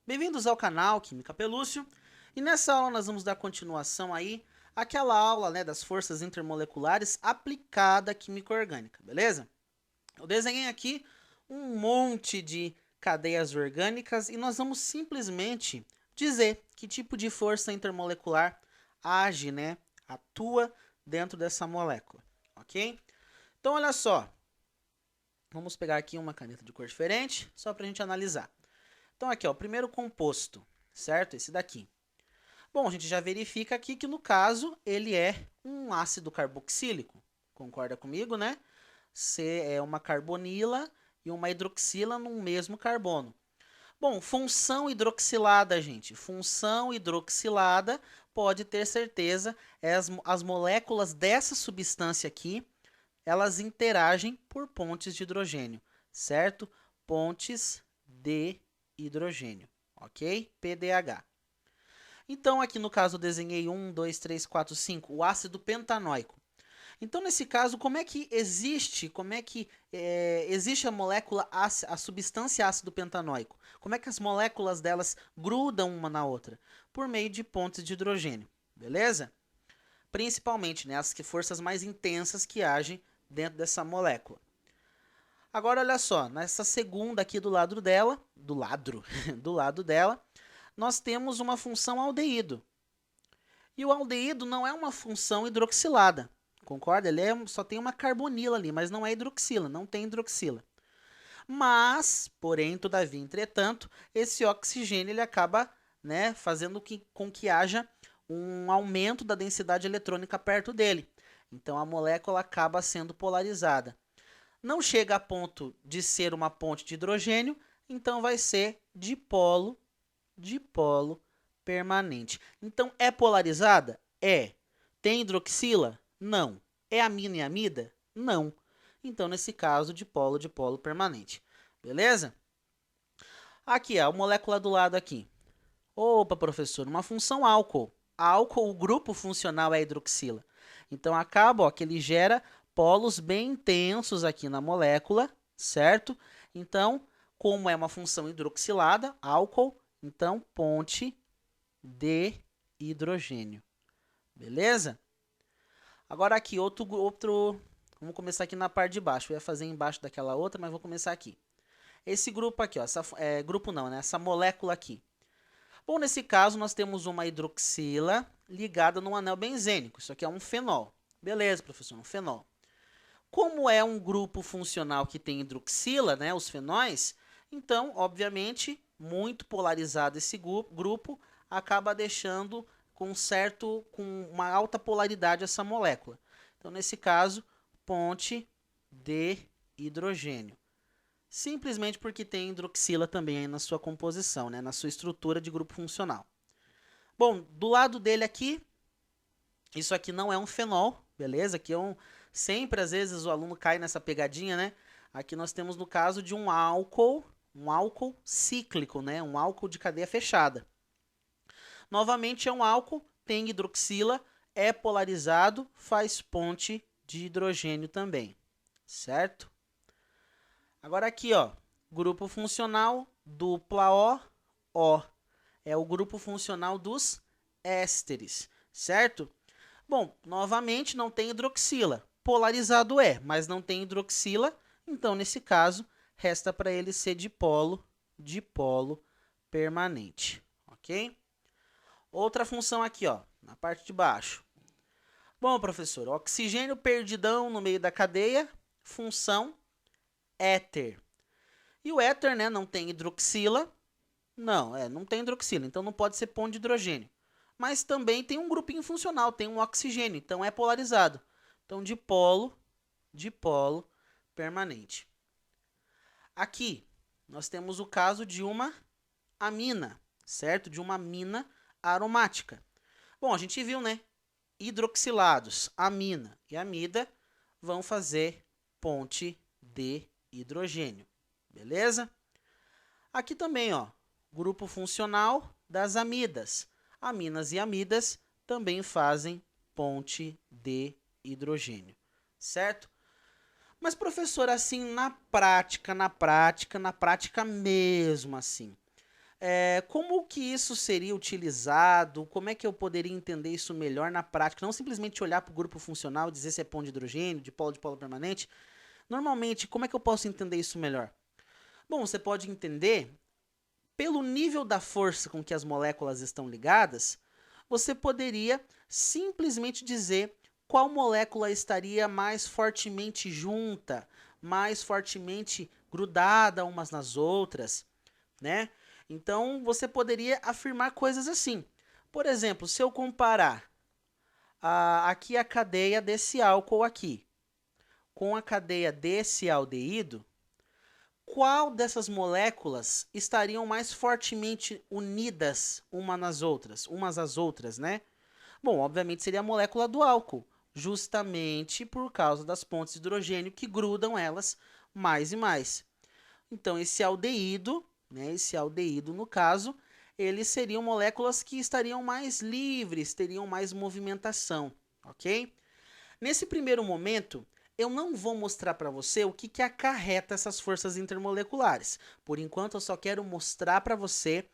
Bem-vindos ao canal Química Pelúcio, e nessa aula nós vamos dar continuação aí àquela aula, né, das forças intermoleculares aplicada à química orgânica, beleza? Eu desenhei aqui um monte de cadeias orgânicas e nós vamos simplesmente dizer que tipo de força intermolecular age, né, atua dentro dessa molécula, ok? Então olha só, vamos pegar aqui uma caneta de cor diferente, só para a gente analisar. Então aqui, ó, o primeiro composto, certo? Esse daqui. Bom, a gente já verifica aqui que no caso ele é um ácido carboxílico. Concorda comigo, né? C é uma carbonila e uma hidroxila num mesmo carbono. Bom, função hidroxilada, gente. Função hidroxilada, pode ter certeza, as moléculas dessa substância aqui, elas interagem por pontes de hidrogênio, certo? Pontes de hidrogênio, ok? PDH. Então, aqui no caso, eu desenhei 1, 2, 3, 4, 5, o ácido pentanóico. Então, nesse caso, como é que existe, existe a molécula, a substância ácido pentanóico? Como é que as moléculas delas grudam uma na outra? Por meio de pontes de hidrogênio, beleza? Principalmente, né, as forças mais intensas que agem dentro dessa molécula. Agora, olha só, nessa segunda aqui do lado dela, do lado dela, nós temos uma função aldeído. E o aldeído não é uma função hidroxilada, concorda? Só tem uma carbonila ali, mas não é hidroxila, não tem hidroxila. Mas, porém, todavia, entretanto, esse oxigênio ele acaba, né, fazendo com que haja um aumento da densidade eletrônica perto dele. Então, a molécula acaba sendo polarizada. Não chega a ponto de ser uma ponte de hidrogênio, então vai ser dipolo permanente. Então, é polarizada? É. Tem hidroxila? Não. É amina e amida? Não. Então, nesse caso, dipolo permanente. Beleza? Aqui, a molécula do lado aqui. Opa, professor, uma função álcool. Álcool, o grupo funcional é hidroxila. Então, acaba ó, que ele gera polos bem intensos aqui na molécula, certo? Então, como é uma função hidroxilada, álcool, então ponte de hidrogênio. Beleza? Agora aqui, vamos começar aqui na parte de baixo. Eu ia fazer embaixo daquela outra, mas vou começar aqui. Esse grupo aqui, ó, grupo não, né? Essa molécula aqui. Bom, nesse caso, nós temos uma hidroxila ligada num anel benzênico. Isso aqui é um fenol. Beleza, professor, um fenol. Como é um grupo funcional que tem hidroxila, né, os fenóis, então, obviamente, muito polarizado esse grupo, acaba deixando com uma alta polaridade essa molécula. Então, nesse caso, ponte de hidrogênio. Simplesmente porque tem hidroxila também aí na sua composição, né, na sua estrutura de grupo funcional. Bom, do lado dele aqui, isso aqui não é um fenol, beleza? Aqui é sempre às vezes o aluno cai nessa pegadinha, né? Aqui nós temos no caso de um álcool cíclico, né? Um álcool de cadeia fechada. Novamente é um álcool, tem hidroxila, é polarizado, faz ponte de hidrogênio também, certo? Agora aqui, ó, grupo funcional dupla O. É o grupo funcional dos ésteres, certo? Bom, novamente não tem hidroxila. Polarizado é, mas não tem hidroxila, então nesse caso resta para ele ser dipolo permanente, ok? Outra função aqui, ó, na parte de baixo. Bom, professor, oxigênio perdidão no meio da cadeia, função éter. E o éter, né, não tem hidroxila. Não tem hidroxila, então não pode ser ponto de hidrogênio. Mas também tem um grupinho funcional, tem um oxigênio, então é polarizado. Então, dipolo permanente. Aqui, nós temos o caso de uma amina, certo? De uma amina aromática. Bom, a gente viu, né? Hidroxilados, amina e amida, vão fazer ponte de hidrogênio, beleza? Aqui também, ó, grupo funcional das amidas. Aminas e amidas também fazem ponte de hidrogênio, certo? Mas, professor, assim, na prática mesmo assim, Como que isso seria utilizado? Como é que eu poderia entender isso melhor na prática? Não simplesmente olhar para o grupo funcional e dizer se é ponto de hidrogênio, de polo permanente. Normalmente, como é que eu posso entender isso melhor? Bom, você pode entender pelo nível da força com que as moléculas estão ligadas, você poderia simplesmente dizer qual molécula estaria mais fortemente junta, mais fortemente grudada umas nas outras, né? Então, você poderia afirmar coisas assim. Por exemplo, se eu comparar aqui a cadeia desse álcool aqui com a cadeia desse aldeído, qual dessas moléculas estariam mais fortemente unidas umas às outras, né? Bom, obviamente seria a molécula do álcool, justamente por causa das pontes de hidrogênio que grudam elas mais e mais. Então, esse aldeído, né, esse aldeído no caso, eles seriam moléculas que estariam mais livres, teriam mais movimentação, ok? Nesse primeiro momento, eu não vou mostrar para você o que acarreta essas forças intermoleculares. Por enquanto, eu só quero mostrar para você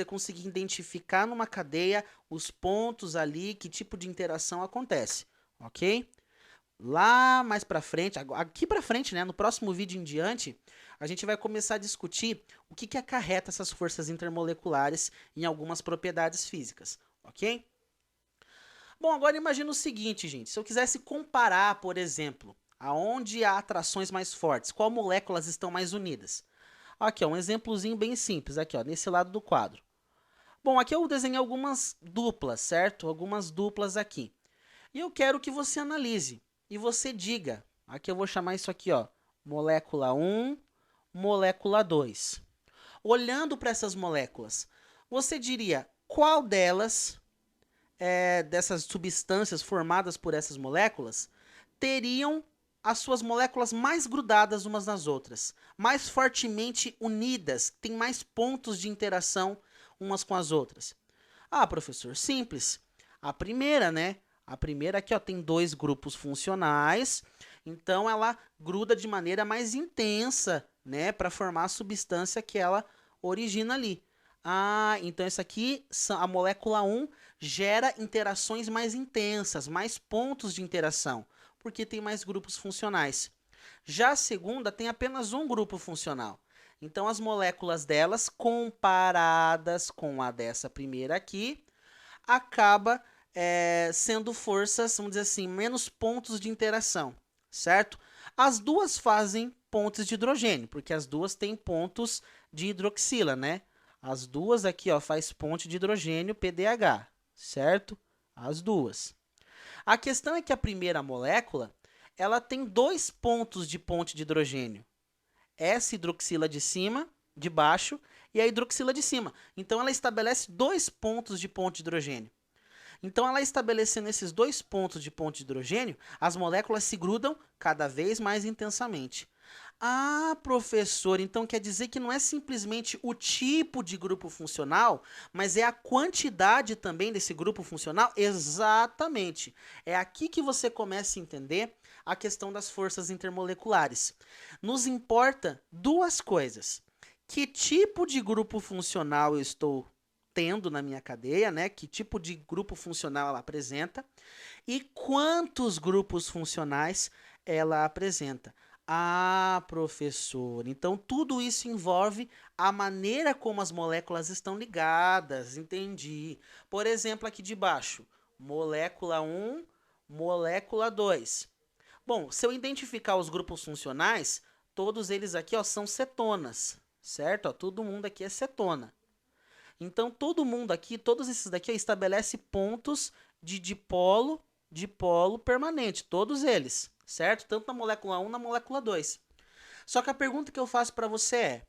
conseguir identificar numa cadeia os pontos ali, que tipo de interação acontece, ok? Lá mais para frente, aqui para frente, né, no próximo vídeo em diante, a gente vai começar a discutir o que acarreta essas forças intermoleculares em algumas propriedades físicas, ok? Bom, agora imagina o seguinte, gente. Se eu quisesse comparar, por exemplo, aonde há atrações mais fortes, qual moléculas estão mais unidas? Aqui, ó, um exemplozinho bem simples, aqui, ó, nesse lado do quadro. Bom, aqui eu desenhei algumas duplas, certo? Algumas duplas aqui. E eu quero que você analise e você diga. Aqui eu vou chamar isso aqui, ó, molécula 1, molécula 2. Olhando para essas moléculas, você diria qual delas dessas substâncias formadas por essas moléculas teriam as suas moléculas mais grudadas umas nas outras, mais fortemente unidas, tem mais pontos de interação umas com as outras. Ah, professor, simples. A primeira, né? A primeira aqui, ó, tem dois grupos funcionais, então ela gruda de maneira mais intensa, né, para formar a substância que ela origina ali. Ah, então essa aqui, a molécula 1 gera interações mais intensas, mais pontos de interação, porque tem mais grupos funcionais. Já a segunda tem apenas um grupo funcional. Então as moléculas delas, comparadas com a dessa primeira aqui, acaba sendo forças, vamos dizer assim, menos pontos de interação, certo? As duas fazem pontes de hidrogênio, porque as duas têm pontos de hidroxila, né? As duas aqui, ó, faz ponte de hidrogênio PDH, certo? As duas. A questão é que a primeira molécula, ela tem dois pontos de ponte de hidrogênio. Essa hidroxila de cima, de baixo, e a hidroxila de cima. Então ela estabelece dois pontos de ponte de hidrogênio. Então, ela estabelecendo esses dois pontos de ponte de hidrogênio, as moléculas se grudam cada vez mais intensamente. Ah, professor, então quer dizer que não é simplesmente o tipo de grupo funcional, mas é a quantidade também desse grupo funcional? Exatamente. É aqui que você começa a entender a questão das forças intermoleculares. Nos importa duas coisas. Que tipo de grupo funcional eu estou tendo na minha cadeia, né? Que tipo de grupo funcional ela apresenta e quantos grupos funcionais ela apresenta. Ah, professor, então tudo isso envolve a maneira como as moléculas estão ligadas, entendi. Por exemplo, aqui de baixo, molécula 1, molécula 2. Bom, se eu identificar os grupos funcionais, todos eles aqui ó, são cetonas, certo? Ó, todo mundo aqui é cetona. Então, todo mundo aqui, todos esses daqui, ó, estabelece pontos de dipolo permanente, todos eles, certo? Tanto na molécula 1 na molécula 2. Só que a pergunta que eu faço para você é: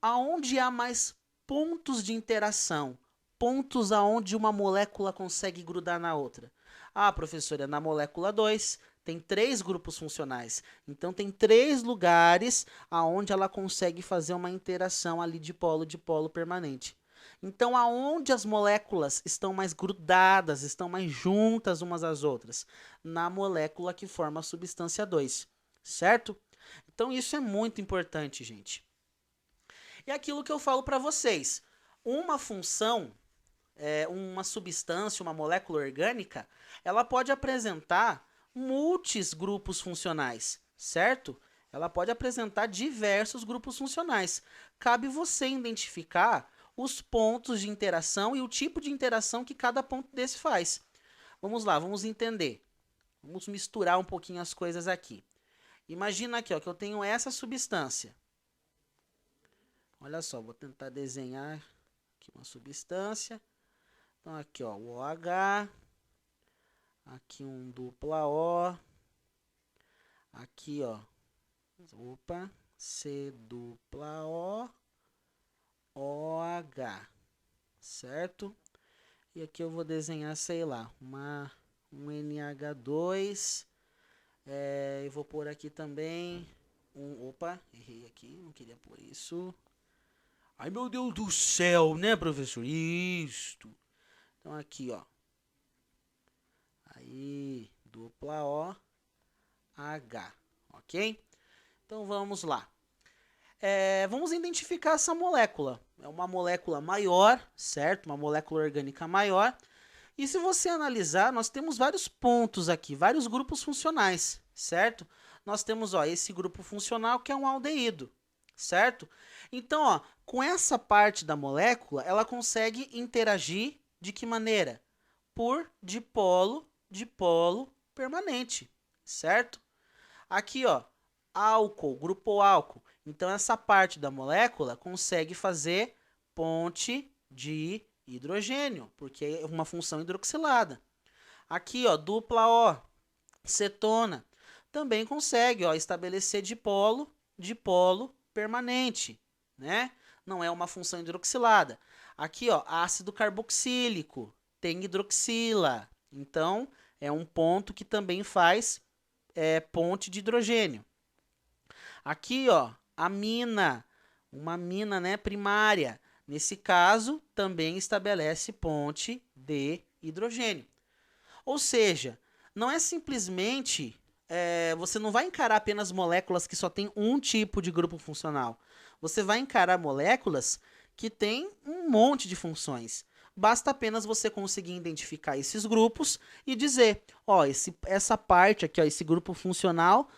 aonde há mais pontos de interação? Pontos aonde uma molécula consegue grudar na outra? Ah, professora, na molécula 2 tem 3 grupos funcionais. Então tem 3 lugares aonde ela consegue fazer uma interação ali de polo permanente. Então, aonde as moléculas estão mais grudadas, estão mais juntas umas às outras? Na molécula que forma a substância 2, certo? Então, isso é muito importante, gente. E aquilo que eu falo para vocês. uma função, uma substância, uma molécula orgânica, ela pode apresentar múltiplos grupos funcionais, certo? Ela pode apresentar diversos grupos funcionais. Cabe você identificar os pontos de interação e o tipo de interação que cada ponto desse faz. Vamos lá, vamos entender. Vamos misturar um pouquinho as coisas aqui. Imagina aqui, ó, que eu tenho essa substância. Olha só, vou tentar desenhar aqui uma substância. Então aqui, ó, o OH, aqui um dupla O, aqui, ó, opa, C dupla O, OH, certo? E aqui eu vou desenhar, sei lá, um NH2, e vou pôr aqui também opa, errei aqui, não queria pôr isso. Ai, meu Deus do céu, né, professor? Isto. Então aqui, ó. Aí, dupla O, H, ok? Então vamos lá. Vamos identificar essa molécula. É uma molécula maior, certo? Uma molécula orgânica maior. E se você analisar, nós temos vários pontos aqui, vários grupos funcionais, certo? Nós temos, ó, esse grupo funcional que é um aldeído, certo? Então, ó, com essa parte da molécula, ela consegue interagir de que maneira? Por dipolo permanente, certo? Aqui, ó, álcool, grupo álcool. Então, essa parte da molécula consegue fazer ponte de hidrogênio, porque é uma função hidroxilada. Aqui, ó, dupla O, cetona, também consegue, ó, estabelecer dipolo permanente, né? Não é uma função hidroxilada. Aqui, ó, ácido carboxílico, tem hidroxila. Então, é um ponto que também faz ponte de hidrogênio. Aqui, ó, amina, uma amina, né, primária. Nesse caso, também estabelece ponte de hidrogênio. Ou seja, não é simplesmente, você não vai encarar apenas moléculas que só tem um tipo de grupo funcional. Você vai encarar moléculas que têm um monte de funções. Basta apenas você conseguir identificar esses grupos e dizer, ó, essa parte aqui, ó, esse grupo funcional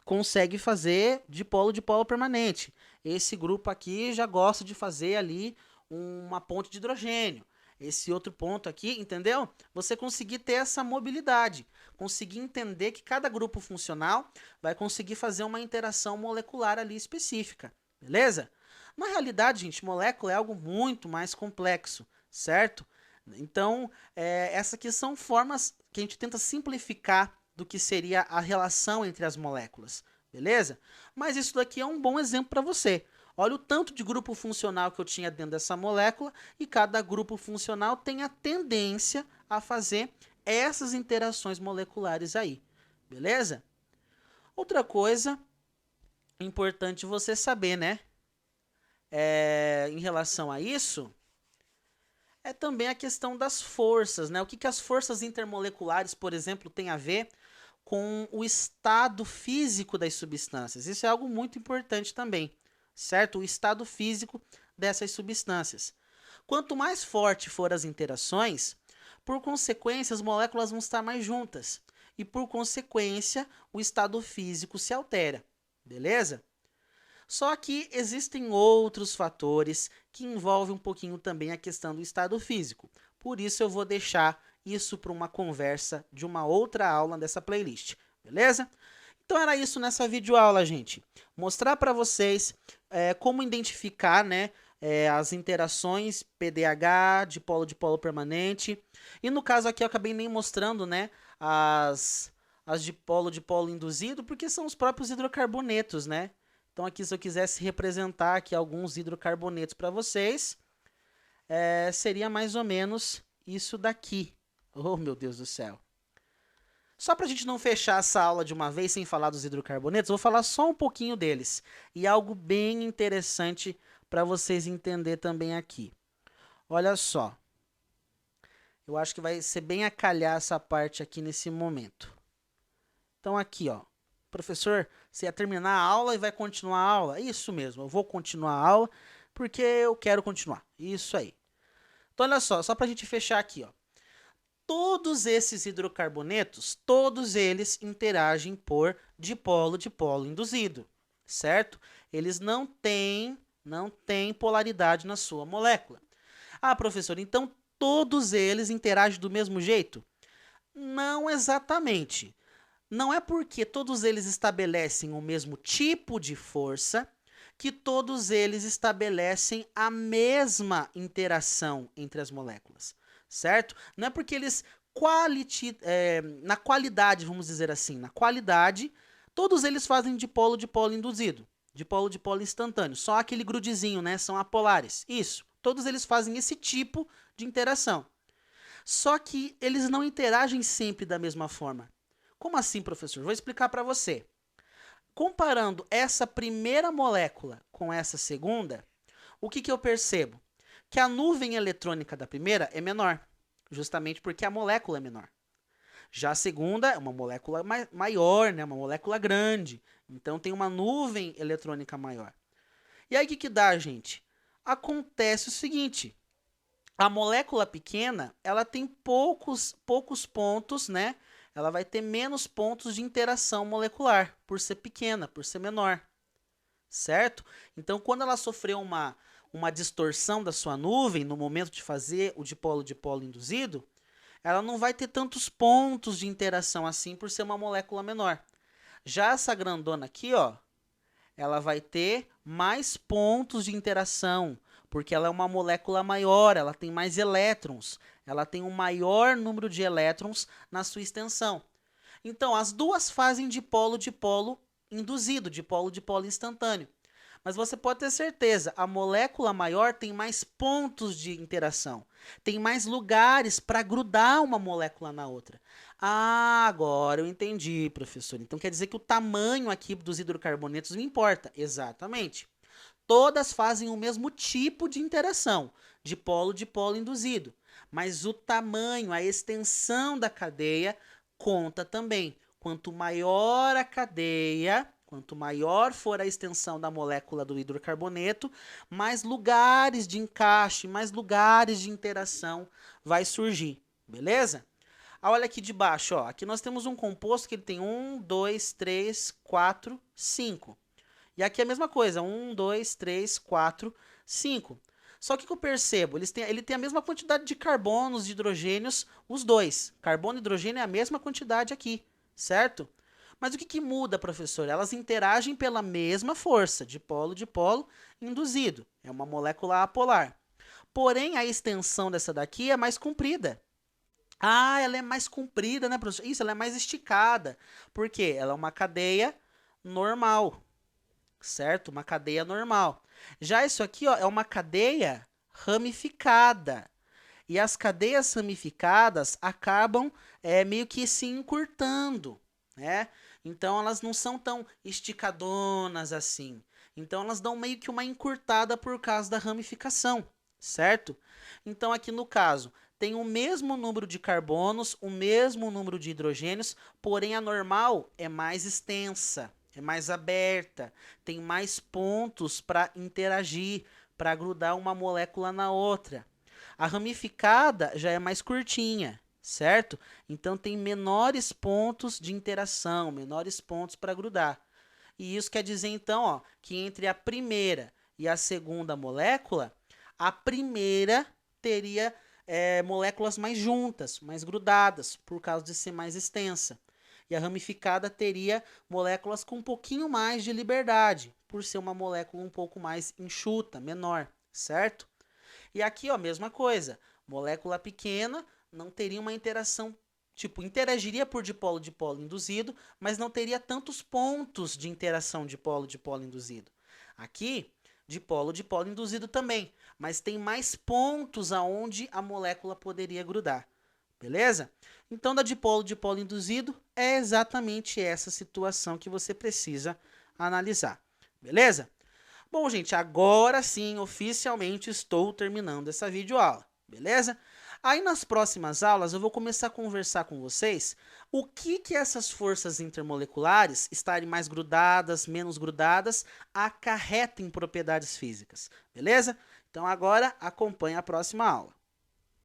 consegue fazer dipolo permanente. Esse grupo aqui já gosta de fazer ali uma ponte de hidrogênio. Esse outro ponto aqui, entendeu? Você conseguir ter essa mobilidade, conseguir entender que cada grupo funcional vai conseguir fazer uma interação molecular ali específica, beleza? Na realidade, gente, molécula é algo muito mais complexo, certo? Então, essas aqui são formas que a gente tenta simplificar do que seria a relação entre as moléculas, beleza? Mas isso daqui é um bom exemplo para você. Olha o tanto de grupo funcional que eu tinha dentro dessa molécula e cada grupo funcional tem a tendência a fazer essas interações moleculares aí, beleza? Outra coisa importante você saber, né? Em relação a isso, é também a questão das forças, né? O que as forças intermoleculares, por exemplo, têm a ver com o estado físico das substâncias. Isso é algo muito importante também, certo? O estado físico dessas substâncias. Quanto mais forte for as interações, por consequência, as moléculas vão estar mais juntas. E, por consequência, o estado físico se altera. Beleza? Só que existem outros fatores que envolvem um pouquinho também a questão do estado físico. Por isso eu vou deixar isso para uma conversa de uma outra aula dessa playlist, beleza? Então era isso nessa videoaula, gente. Mostrar para vocês como identificar, né, as interações PDH, dipolo permanente. E no caso aqui eu acabei nem mostrando, né, as dipolo induzido, porque são os próprios hidrocarbonetos, né? Então aqui, se eu quisesse representar aqui alguns hidrocarbonetos para vocês, seria mais ou menos isso daqui. Oh, meu Deus do céu. Só para a gente não fechar essa aula de uma vez sem falar dos hidrocarbonetos, eu vou falar só um pouquinho deles. E algo bem interessante para vocês entenderem também aqui. Olha só. Eu acho que vai ser bem a calhar essa parte aqui nesse momento. Então aqui, ó. Professor, você ia terminar a aula e vai continuar a aula? Isso mesmo, eu vou continuar a aula. porque eu quero continuar. Isso aí. Então, olha só para a gente fechar aqui, ó. Todos esses hidrocarbonetos, todos eles interagem por dipolo-dipolo induzido, certo? Eles não têm polaridade na sua molécula. Ah, professor, então todos eles interagem do mesmo jeito? Não exatamente. Não é porque todos eles estabelecem o mesmo tipo de força que todos eles estabelecem a mesma interação entre as moléculas, certo? Não é porque eles na qualidade, vamos dizer assim, na qualidade, todos eles fazem dipolo-dipolo induzido, dipolo-dipolo instantâneo, só aquele grudezinho, né? São apolares. Isso, todos eles fazem esse tipo de interação. Só que eles não interagem sempre da mesma forma. Como assim, professor? Vou explicar para você. Comparando essa primeira molécula com essa segunda, o que eu percebo? Que a nuvem eletrônica da primeira é menor, justamente porque a molécula é menor. Já a segunda é uma molécula maior, né? Uma molécula grande, então tem uma nuvem eletrônica maior. E aí o que dá, gente? Acontece o seguinte, a molécula pequena, ela tem poucos pontos, né? Ela vai ter menos pontos de interação molecular, por ser pequena, por ser menor, certo? Então, quando ela sofreu uma distorção da sua nuvem, no momento de fazer o dipolo-dipolo induzido, ela não vai ter tantos pontos de interação assim, por ser uma molécula menor. Já essa grandona aqui, ó, ela vai ter mais pontos de interação, porque ela é uma molécula maior, ela tem mais elétrons, ela tem um maior número de elétrons na sua extensão. Então, as duas fazem dipolo-dipolo induzido, dipolo-dipolo instantâneo. Mas você pode ter certeza, a molécula maior tem mais pontos de interação, tem mais lugares para grudar uma molécula na outra. Ah, agora eu entendi, professor. Então quer dizer que o tamanho aqui dos hidrocarbonetos não importa. Exatamente. Todas fazem o mesmo tipo de interação, dipolo-dipolo induzido. Mas o tamanho, a extensão da cadeia conta também. Quanto maior a cadeia, quanto maior for a extensão da molécula do hidrocarboneto, mais lugares de encaixe, mais lugares de interação vai surgir, beleza? Olha aqui de baixo, ó. Aqui nós temos um composto que ele tem 1, 2, 3, 4, 5. E aqui é a mesma coisa, 1, 2, 3, 4, 5. Só que o que eu percebo? Ele tem a mesma quantidade de carbonos, de hidrogênios, os dois. Carbono e hidrogênio é a mesma quantidade aqui, certo? Mas o que muda, professor? Elas interagem pela mesma força, dipolo-dipolo induzido. É uma molécula apolar. Porém, a extensão dessa daqui é mais comprida. Ah, ela é mais comprida, né, professor? Isso, ela é mais esticada. Por quê? Ela é uma cadeia normal, certo? Uma cadeia normal. Já isso aqui, ó, é uma cadeia ramificada. E as cadeias ramificadas acabam meio que se encurtando, né? Então, elas não são tão esticadonas assim. Então, elas dão meio que uma encurtada por causa da ramificação, certo? Então, aqui no caso, tem o mesmo número de carbonos, o mesmo número de hidrogênios, porém a normal é mais extensa, é mais aberta, tem mais pontos para interagir, para grudar uma molécula na outra. A ramificada já é mais curtinha, certo? Então tem menores pontos de interação, menores pontos para grudar. E isso quer dizer então, ó, que entre a primeira e a segunda molécula, a primeira teria moléculas mais juntas, mais grudadas, por causa de ser mais extensa. E a ramificada teria moléculas com um pouquinho mais de liberdade, por ser uma molécula um pouco mais enxuta, menor, certo? E aqui, ó, mesma coisa. Molécula pequena não teria uma interação, tipo, interagiria por dipolo-dipolo induzido, mas não teria tantos pontos de interação dipolo-dipolo induzido. Aqui, dipolo-dipolo induzido também, mas tem mais pontos aonde a molécula poderia grudar. Beleza? Então, da dipolo-dipolo induzido é exatamente essa situação que você precisa analisar. Beleza? Bom, gente, agora sim, oficialmente estou terminando essa videoaula. Beleza? Aí nas próximas aulas eu vou começar a conversar com vocês o que essas forças intermoleculares, estarem mais grudadas, menos grudadas, acarretam em propriedades físicas, beleza? Então agora acompanhe a próxima aula.